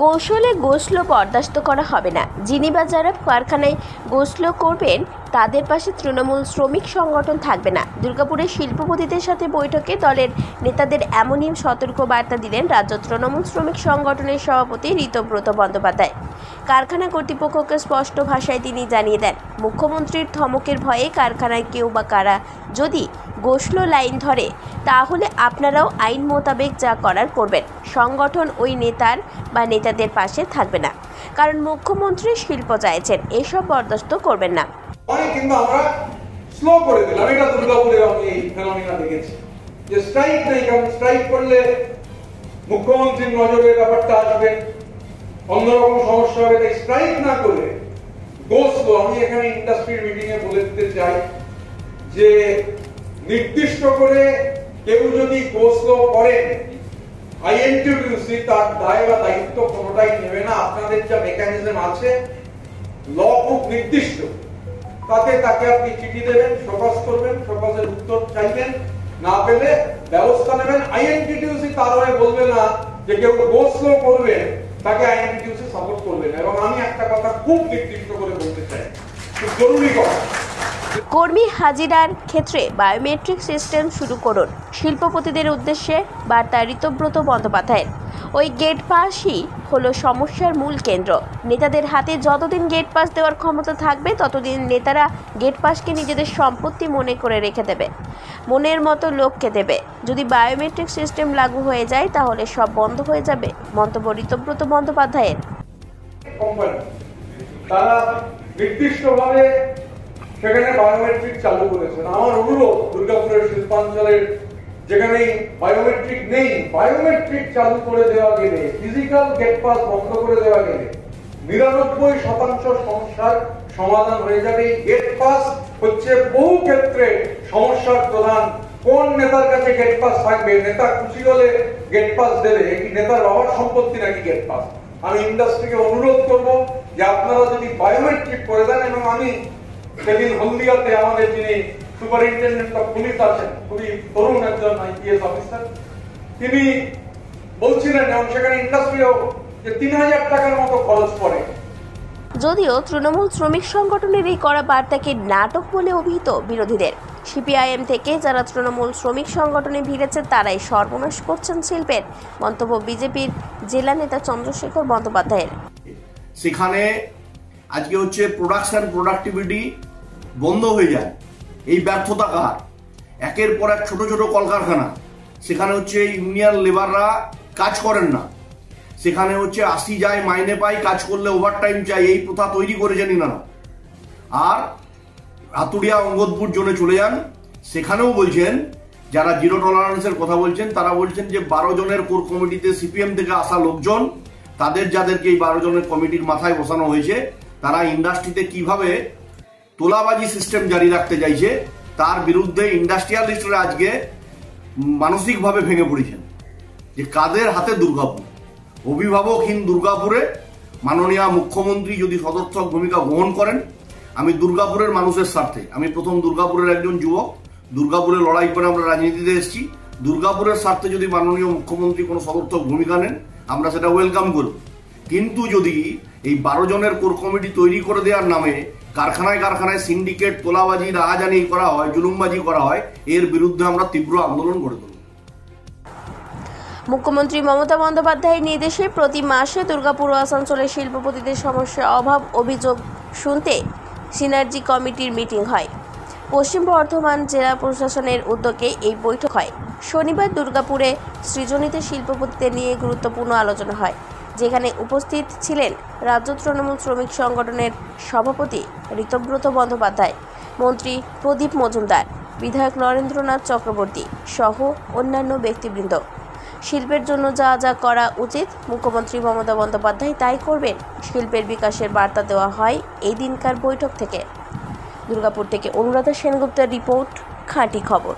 কৌশলে গোসলো বরদাস্ত করা হবে না। যিনি বা যারা কারখানায় গোসলো করবেন তাদের পাশে তৃণমূল শ্রমিক সংগঠন থাকবে না। দুর্গাপুরের শিল্পপতিদের সাথে বৈঠকে দলের নেতাদের এমনই সতর্ক বার্তা দিলেন রাজ্য তৃণমূল শ্রমিক সংগঠনের সভাপতি ঋতব্রত বন্দ্যোপাধ্যায়। কারখানা কর্তৃপক্ষকে স্পষ্ট ভাষায় তিনি জানিয়ে দেন, মুখ্যমন্ত্রীর ধমকের ভয়ে কারখানায় কেউ বা কারা যদি গোসলো লাইন ধরে তাহলে আপনারাও আইন মোতাবেক যা করার করবেন। সংগঠন ওই নেতার বা নেতাদের পাশে থাকবে না, কারণ মুখ্যমন্ত্রী শিল্প চাইছেন, এসব বরদাস্ত করবেন না। কিন্তু আমরা স্লো করে দিলাম, এটা দুর্গাপুরে আমি এই ফেনোমেনা দেখেছি যে স্ট্রাইক নেই, কারণ স্ট্রাইক করলে মুখ্যমন্ত্রীর নজরে ব্যাপারটা আসবে, অন্যরকম সমস্যা হবে। তাই স্ট্রাইক না করে গোসলো, আমি এখানে ইন্ডাস্ট্রির মিটিং এ বলে দিতে চাই যে নির্দিষ্ট করে কেউ যদি গোসলো করেন আইএনটিটিউসি তার দায় বা দায়িত্ব কোনোটাই নেবে না। আপনাদের যা মেকানিজম আছে ল খুব নির্দিষ্ট, তাতে তাকে আপনি চিঠি দেবেন, শোকজ করবেন, শোকজের উত্তর চাইবেন, না পেলে ব্যবস্থা নেবেন। আইএনটিটিউসি তার হয়ে বলবে না যে কেউ গোসলো করবে তাকে আইএনটিটিউসি সাপোর্ট করবে না। এবং আমি একটা কথা খুব নির্দিষ্ট করে বলতে চাই, খুব জরুরি কথা, কর্মী হাজিরার ক্ষেত্রে বায়োমেট্রিক সিস্টেম শুরু করুন। শিল্পপতিদের উদ্দেশ্যে বার্তা ঋতব্রত বন্দ্যোপাধ্যায়ের। ওই গেট পাসই হলো সমস্যার মূল কেন্দ্র। নেতাদের হাতে যতদিন গেট পাস দেওয়ার ক্ষমতা থাকবে ততদিন নেতারা গেট পাসকে নিজেদের সম্পত্তি মনে করে রেখে দেবে, মনের মতো লোককে দেবে। যদি বায়োমেট্রিক সিস্টেম লাগু হয়ে যায় তাহলে সব বন্ধ হয়ে যাবে, মন্তব্য ঋতব্রত বন্দ্যোপাধ্যায়ের। তারা নির্দিষ্টভাবে সেখানে বায়োমেট্রিক চালু করেছেন। আমার অনুরোধ, দুর্গাপুরের শিল্পাঞ্চলের যেখানে বায়োমেট্রিক নেই, বায়োমেট্রিক চালু করে দেওয়া গেলে, ফিজিক্যাল গেট পাস বন্ধ করে দেওয়া গেলে 99% সমস্যার সমাধান হয়ে যাবে। এই গেট পাস হচ্ছে বহু ক্ষেত্রে সমস্যার প্রধান। কোন নেতার কাছে গেট পাস থাকবে, নেতা খুশি হলে গেট পাস দেবে, এটি নেতার বাবার সম্পত্তি নাকি গেট পাস? আমি ইন্ডাস্ট্রিকে অনুরোধ করব যে আপনারা যদি বায়োমেট্রিক করে দেন। এবং আমি সেদিন হলদিয়াতে আমাদের যিনি সুপারিনটেন্ডেন্ট অফ পুলিশ আছেন, খুবই তরুণ একজন আইপিএস অফিসার, তিনি বলছিলেন, এবং সেখানে ইন্ডাস্ট্রিও যে 3000 টাকার মতো খরচ পড়ে। যদিও তৃণমূল শ্রমিক সংগঠনের এই কড়া বার্তাকে নাটক বলে অভিহিত বিরোধীদের। সিপিআইএম থেকে যারা তৃণমূল শ্রমিক সংগঠনে ভিড়েছে তারাই সর্বনাশ করছেন শিল্পের, মন্তব্য বিজেপির জেলা নেতা চন্দ্রশেখর বন্দ্যোপাধ্যায়ের। সেখানে আজকে হচ্ছে প্রোডাকশন, প্রোডাক্টিভিটি বন্ধ হয়ে যায়। এই ব্যর্থতা কার? একের পর এক ছোট ছোট কলকারখানা, সেখানে হচ্ছে ইউনিয়ন লেবাররা কাজ করেন না, সেখানে হচ্ছে 80 যায় মাইনে পাই, কাজ করলে ওভারটাইম চাই, এই প্রথা তৈরি করেছেন ইনারা। আর আতুরিয়া অঙ্গদপুর জোনে চলে যান, সেখানেও বলছেন, যারা জিরো টলারেন্সের কথা বলছেন তারা বলছেন যে 12 জনের কোর কমিটিতে সিপিএম থেকে আসা লোকজন, তাদের যাদেরকে এই 12 জনের কমিটির মাথায় বসানো হয়েছে, তারা ইন্ডাস্ট্রিতে কিভাবে তোলাবাজি সিস্টেম জারি রাখতে চাইছে তার বিরুদ্ধে ইন্ডাস্ট্রিয়ালিস্টরা আজকে মানসিকভাবে ভেঙে পড়েছেন। যে কাদের হাতে দুর্গাপুর, অভিভাবকহীন দুর্গাপুরে মাননীয় মুখ্যমন্ত্রী যদি সদর্থক ভূমিকা গ্রহণ করেন, আমি দুর্গাপুরের মানুষের স্বার্থে, আমি প্রথম দুর্গাপুরের একজন যুবক, দুর্গাপুরে লড়াই করে আমরা রাজনীতিতে এসেছি, দুর্গাপুরের স্বার্থে যদি মাননীয় মুখ্যমন্ত্রী কোনো সদর্থক ভূমিকা নেন আমরা সেটা ওয়েলকাম করব। কিন্তু যদি এই 12 জনের কোর কমিটি তৈরি করে দেওয়ার নামে কারখানায় কারখানায় সিন্ডিকেট, তোলাবাজি, রাহাজানি করা হয়, জুলুমবাজি করা হয়, এর বিরুদ্ধে আমরা তীব্র আন্দোলন গড়ে তুলব। মুখ্যমন্ত্রী মমতা বন্দ্যোপাধ্যায়ের নির্দেশে প্রতি মাসে দুর্গাপুর ও আসানসোলের শিল্পপতিদের সমস্যা, অভাব, অভিযোগ শুনতে সিনার্জি কমিটির মিটিং হয়। পশ্চিম বর্ধমান জেলা প্রশাসনের উদ্যোগে এই বৈঠক হয়। শনিবার দুর্গাপুরে সৃজনীতে শিল্পপতিদের নিয়ে গুরুত্বপূর্ণ আলোচনা হয়, যেখানে উপস্থিত ছিলেন রাজ্য তৃণমূল শ্রমিক সংগঠনের সভাপতি ঋতব্রত বন্দ্যোপাধ্যায়, মন্ত্রী প্রদীপ মজুমদার, বিধায়ক নরেন্দ্রনাথ চক্রবর্তী সহ অন্যান্য ব্যক্তিবৃন্দ। শিল্পের জন্য যা যা করা উচিত মুখ্যমন্ত্রী মমতা বন্দ্যোপাধ্যায় তাই করবেন, শিল্পের বিকাশের বার্তা দেওয়া হয় এই দিনকার বৈঠক থেকে। দুর্গাপুর থেকে অনুরাধা সেনগুপ্তের রিপোর্ট, খাঁটি খবর।